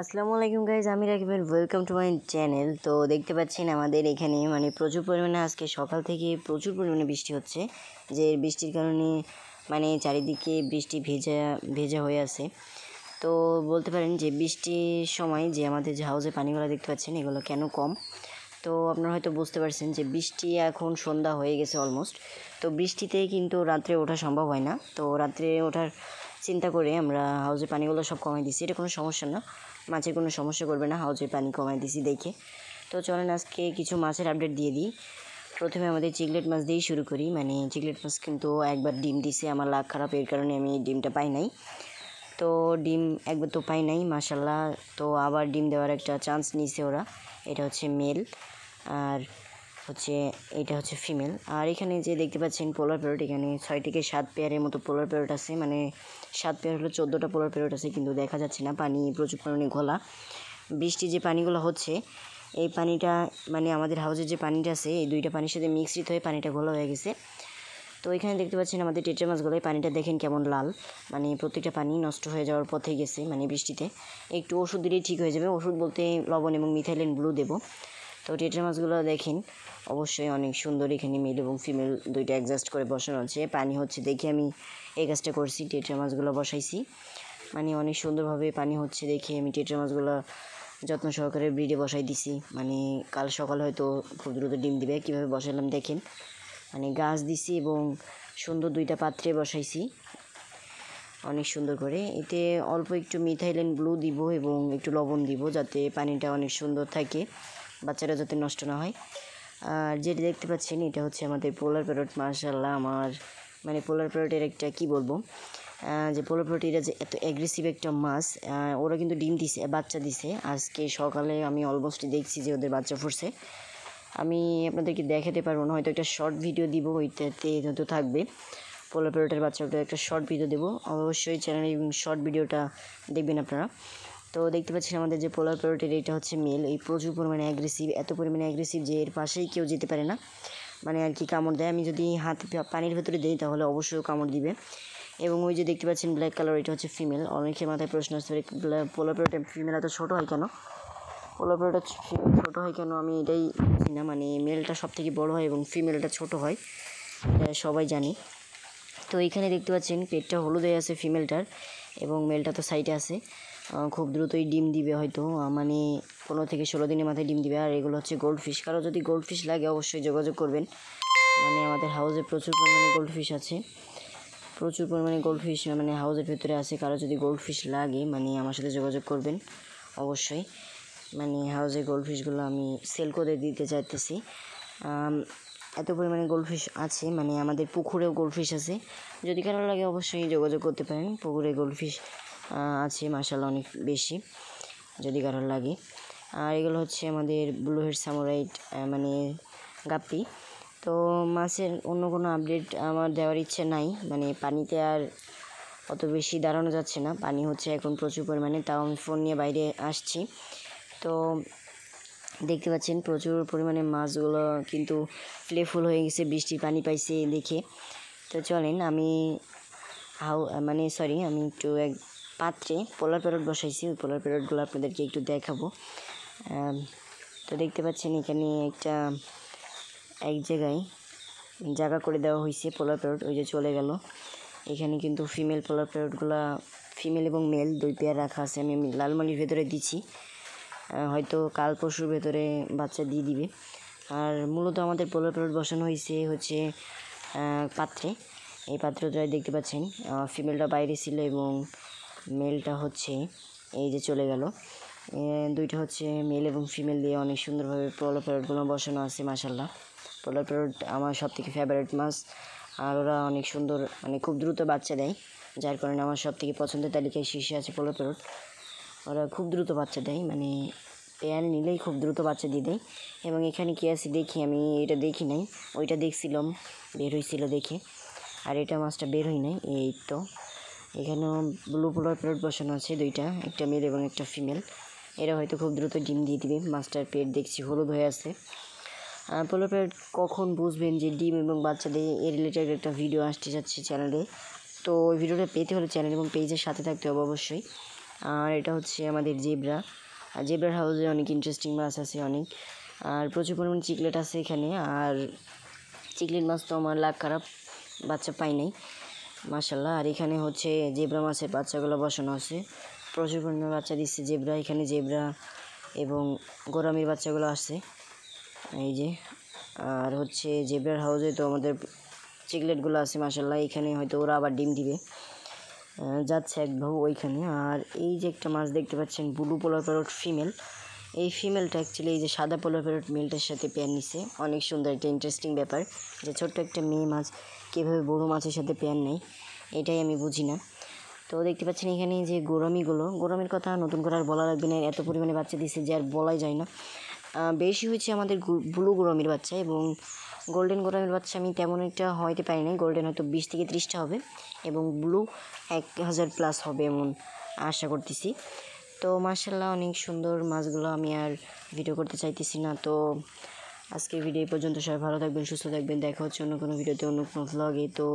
আসসালামু আলাইকুম গাইজ, আমি Rakib and welcome to my channel. তো দেখতে পাচ্ছেন আমাদের এখানে প্রচুর পরিমাণে আজকে সকাল থেকে প্রচুর পরিমাণে বৃষ্টি হচ্ছে, যে বৃষ্টির কারণে চারিদিকে বৃষ্টি ভেজা ভেজা হয়ে আছে। তো বলতে পারেন যে বৃষ্টির সময় যে আমাদের যে হাউসে পানিগুলো দেখতে পাচ্ছেন এগুলো কেন কম। তো আপনারা হয়তো বুঝতে পারছেন যে বৃষ্টি এখন সন্ধ্যা হয়ে গেছে অলমোস্ট। তো বৃষ্টিতে কিন্তু রাত্রে ওঠা সম্ভব হয় না। তো রাত্রে ওঠার চিন্তা করে আমরা হাউজের পানিগুলো সব কমাই দিছি। এটা কোনো সমস্যা না, মাছের কোনো সমস্যা করবে না, হাউজের পানি কমাই দিছি দেখে। তো চলেন আজকে কিছু মাছের আপডেট দিয়ে দিই। প্রথমে আমাদের চিগলেট মাছ দিয়েই শুরু করি। চিগলেট মাছ কিন্তু একবার ডিম দিছে, আমার লাক খারাপ, এর কারণে আমি ডিমটা পাই নাই। তো ডিম একবার তো পাই নাই মাশাল্লাহ। তো আবার ডিম দেওয়ার একটা চান্স নিয়েছে ওরা। এটা হচ্ছে মেল আর এটা হচ্ছে ফিমেল। আর এখানে যে দেখতে পাচ্ছেন পোলার প্যারট, এখানে 6 থেকে 7 পেয়ারের মতো পোলার প্যারট আছে। 7 পেয়ার হলো 14টা পোলার প্যারট আছে, কিন্তু দেখা যাচ্ছে না। পানি প্রচুর পরিমাণে ঘোলা। বৃষ্টি যে পানিগুলো হচ্ছে এই পানিটা আমাদের হাউসের যে পানিটা আছে এই দুইটা পানির সাথে মিক্সড হয়ে পানিটা ঘোলা হয়ে গেছে। তো এখানে দেখতে পাচ্ছেন আমাদের টেট্রা মাছগুলো, পানিটা দেখেন কেমন লাল। প্রত্যেকটা পানি নষ্ট হয়ে যাওয়ার পথে গেছে। বৃষ্টিতে একটু ওষুধ দিলেই ঠিক হয়ে যাবে। ওষুধ বলতে লবণ এবং মিথাইলিন ব্লু দেবো। তো টেট্রা মাছগুলো দেখেন অবশ্যই অনেক সুন্দর। এখানে মেল এবং ফিমেল দুইটা অ্যাডজাস্ট করে বসানো আছে। পানি হচ্ছে দেখে আমি এই কাজটা করছি, টেট্রা মাছগুলো বসাইছি। অনেক সুন্দরভাবে পানি হচ্ছে দেখে আমি টেট্রা মাছগুলো যত্ন সহকারে ব্রিডে বসাই দিছি। কাল সকালে হয়তো খুব দ্রুত ডিম দিবে। কীভাবে বসালাম দেখেন, গাছ দিছি এবং সুন্দর দুইটা পাত্রে বসাইছি অনেক সুন্দর করে। এতে অল্প একটু মিথাইলিন ব্লু দিব এবং একটু লবণ দিব, যাতে পানিটা অনেক সুন্দর থাকে, বাচ্চারা যাতে নষ্ট না হয়। আর যেটা দেখতে পাচ্ছেন এটা হচ্ছে আমাদের পোলার প্যারট। মাশাআল্লাহ, আমার পোলার প্যারটের একটা কি বলবো, যে পোলার প্যারট এটা যে এত অ্যাগ্রেসিভ একটা মাছ। ওরা কিন্তু ডিম দিছে, বাচ্চা দিছে। আজকে সকালে আমি অলমোস্ট দেখছি যে ওদের বাচ্চা ফুটছে। আমি আপনাদেরকে দেখাতে পারবো না, হয়তো একটা শর্ট ভিডিও দিব, ওইটাতে হয়তো থাকবে পোলার প্যারটের বাচ্চাটা। একটা শর্ট ভিডিও দেবো, অবশ্যই চ্যানেলে শর্ট ভিডিওটা দেখবেন আপনারা। তো দেখতে পাচ্ছেন আমাদের যে পোলার প্যারটের এটা হচ্ছে মেল। এই প্রচুর পরিমাণে অ্যাগ্রেসিভ, এত পরিমাণে অ্যাগ্রেসিভ যে এর পাশেই কেউ যেতে পারে না। কামড় দেয়। আমি যদি হাত পানির ভেতরে দিই তাহলে অবশ্যই কামড় দিবে। এবং ওই যে দেখতে পাচ্ছেন ব্ল্যাক কালার, এটা হচ্ছে ফিমেল। অনেকের মাথায় প্রশ্ন আসছে পোলার প্যারটের ফিমেল এত ছোটো হয় কেন, পোলার প্যারটের ফিমেল ছোটো হয় কেন, আমি এটাই বুঝি না। মেলটা সব থেকে বড়ো হয় এবং ফিমেলটা ছোটো হয়, এটা সবাই জানি। তো এইখানে দেখতে পাচ্ছেন পেটটা হলুদ হয়ে আছে ফিমেলটার, এবং মেলটা তো সাইডে আছে। খুব দ্রুতই ডিম দিবে হয়তো, 15 থেকে 16 দিনের মাথায় ডিম দিবে। আর এগুলো হচ্ছে গোল্ড ফিশ। কারো যদি গোল্ড ফিশ লাগে অবশ্যই যোগাযোগ করবেন। আমাদের হাউসে প্রচুর পরিমাণে গোল্ড ফিশ আছে, প্রচুর পরিমাণে গোল্ড ফিশ হাউসের ভেতরে আছে। কারো যদি গোল্ড ফিশ লাগে আমার সাথে যোগাযোগ করবেন অবশ্যই। হাউসে গোল্ড ফিশগুলো আমি সেল করে দিতে চাইতেছি। এত পরিমাণে গোল্ডফিশ আছে, আমাদের পুকুরেও গোল্ডফিশ আছে। যদি কারো লাগে অবশ্যই যোগাযোগ করতে পারেন। পুকুরে গোল্ডফিশ আছে মাশাআল্লাহ অনেক বেশি, যদি কারো লাগে। আর এগুলো হচ্ছে আমাদের ব্লু হেড সামুরাইট গাপ্পি। তো মাছের অন্য কোনো আপডেট আমার দেওয়ার ইচ্ছে নাই। পানিতে আর অত বেশি দাঁড়ানো যাচ্ছে না, পানি হচ্ছে এখন প্রচুর পরিমাণে। তাও আমি ফোন নিয়ে বাইরে আসছি। তো দেখতে পাচ্ছেন প্রচুর পরিমাণে মাছগুলো কিন্তু প্লেফুল হয়ে গেছে, বৃষ্টির পানি পাইছে দেখে। তো চলেন আমি আমি একটু এক পাত্রে পোলার প্যারট বসাইছি, ওই পোলার প্যারটগুলো আপনাদেরকে একটু দেখাবো। তো দেখতে পাচ্ছেন এখানে এক জায়গায় জায়গা করে দেওয়া হয়েছে পোলার প্যারট, ওই যে চলে গেল। এখানে কিন্তু ফিমেল পোলার প্যারটগুলো, ফিমেল এবং মেল দুই পেয়ার রাখা আছে। আমি লালমালির ভেতরে দিচ্ছি, হয়তো কাল পরশুর ভেতরে বাচ্চা দিয়ে দিবে। আর মূলত আমাদের পোলার প্যারট বসানো হচ্ছে পাত্রে। এই পাত্রটায় দেখতে পাচ্ছেন ফিমেলটা বাইরে ছিল এবং মেলটা হচ্ছে এই যে চলে গেল। দুইটা হচ্ছে মেল এবং ফিমেল দিয়ে অনেক সুন্দরভাবে পোলার প্যারটগুলো বসানো আছে। মাশাআল্লাহ, পোলার প্যারট আমার সব থেকে ফেভারিট মাছ। আর ওরা অনেক সুন্দর, খুব দ্রুত বাচ্চা দেয়, যার কারণে আমার সব থেকে পছন্দের তালিকায় শীর্ষে আছে পোলার প্যারট। ওরা খুব দ্রুত বাচ্চা দেয়, পেয়ার নিলেই খুব দ্রুত বাচ্চা দিয়ে দেয়। এবং এখানে কী আছে দেখি, আমি এটা দেখি নাই, ওইটা দেখছিলাম বের হয়েছিল দেখে, আর এটা মাছটা বের হয় নাই। এই তো এখানেও ব্লু পোলার প্যারট বসানো আছে দুইটা, একটা মেল এবং একটা ফিমেল। এরা হয়তো খুব দ্রুত ডিম দিয়ে দিবে। মাছটার পেট দেখছি হলুদ হয়ে আছে। পোলার প্যারট কখন বুঝবেন যে ডিম এবং বাচ্চা দিয়ে এর রিলেটেড একটা ভিডিও আসতে যাচ্ছে চ্যানেলে। তো ওই ভিডিওটা পেতে হলে চ্যানেল এবং পেজের সাথে থাকতে হবে অবশ্যই। আর এটা হচ্ছে আমাদের জেব্রা। আর জেব্রার হাউসে অনেক ইন্টারেস্টিং মাছ আছে অনেক, আর প্রচুর পরিমাণে চিকলেট আছে এখানে। আর চিকলেট মাছ তো আমার লাক খারাপ, বাচ্চা পাই নাই মাশাল্লাহ। আর এখানে হচ্ছে জেব্রা মাছের বাচ্চাগুলো বসানো আছে, প্রচুর পরিমাণে বাচ্চা দিচ্ছে জেব্রা। এখানে জেব্রা এবং গোরামির বাচ্চাগুলো আসছে এই যে। আর হচ্ছে জেব্রার হাউসে তো আমাদের চিকলেটগুলো আছে মাশাল্লাহ। এখানে হয়তো ওরা আবার ডিম দিবে, যাচ্ছে এক ভাউ ওইখানে। আর এই যে একটা মাছ দেখতে পাচ্ছেন ব্লু পোলার প্যারট ফিমেল, এই ফিমেলটা অ্যাকচুয়ালি এই যে সাদা পোলার প্যারট মেলটার সাথে পেয়ার নিছে। অনেক সুন্দর একটা ইন্টারেস্টিং ব্যাপার যে ছোট্ট একটা মেয়ে মাছ কীভাবে বড়ো মাছের সাথে পেয়ার নেয়, এটাই আমি বুঝি না। তো দেখতে পাচ্ছেন এখানে যে গোরামির কথা নতুন করে আর বলা লাগবে না, এত পরিমাণে বাচ্চা দিচ্ছে যে আর বলাই যায় না। বেশি হয়েছে আমাদের ব্লু গোরামির বাচ্চা, এবং গোল্ডেন গোরামির বাচ্চা আমি তেমন একটা হয়তো পারি নাই। গোল্ডেন হয়তো 20 থেকে 30টা হবে, এবং ব্লু 1000+ হবে এমন আশা করতেছি। তো মার্শাল্লাহ অনেক সুন্দর মাছগুলো, আমি আর ভিডিও করতে চাইতেছি না। তো আজকের ভিডিও এই পর্যন্ত, সবাই ভালো থাকবেন, সুস্থ থাকবেন, দেখা হচ্ছে অন্য কোনো ভিডিওতে, অন্য কোনো ভ্লগে। তো